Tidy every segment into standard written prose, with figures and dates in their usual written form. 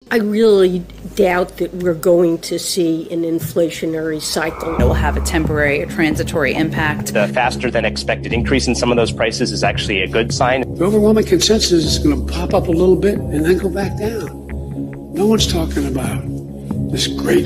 I really doubt that we're going to see an inflationary cycle. It will have a temporary or transitory impact. The faster than expected increase in some of those prices is actually a good sign. The overwhelming consensus is going to pop up a little bit and then go back down. No one's talking about this great,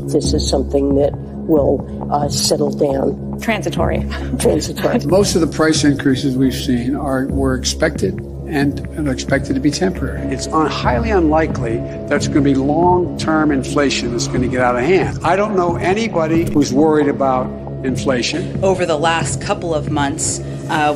This is something that will settle down. Transitory. Most of the price increases we've seen were expected and are expected to be temporary. It's highly unlikely that's going to be long-term inflation that's going to get out of hand. I don't know anybody who's worried about inflation. Over the last couple of months,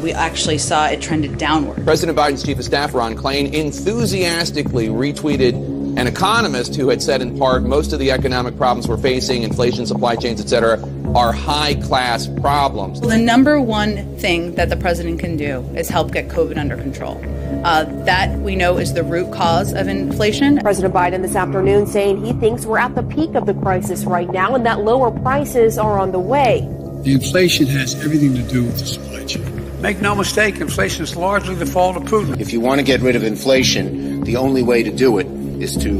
we actually saw it trended downward. President Biden's chief of staff, Ron Klain, enthusiastically retweeted an economist who had said in part most of the economic problems we're facing, inflation, supply chains, etc., are high-class problems. The number one thing that the president can do is help get COVID under control. That we know is the root cause of inflation. President Biden this afternoon saying he thinks we're at the peak of the crisis right now and that lower prices are on the way. The inflation has everything to do with the supply chain. Make no mistake, inflation is largely the fault of Putin. If you want to get rid of inflation, the only way to do it is to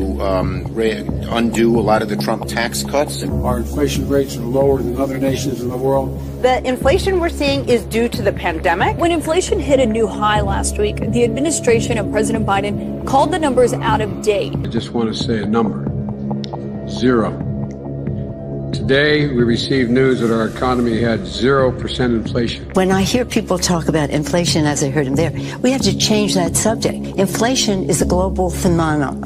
undo a lot of the Trump tax cuts. Our inflation rates are lower than other nations in the world. The inflation we're seeing is due to the pandemic. When inflation hit a new high last week, the administration of President Biden called the numbers out of date. I just want to say a number. 0. Today, we received news that our economy had 0% inflation. When I hear people talk about inflation, as I heard him there, we have to change that subject. Inflation is a global phenomenon.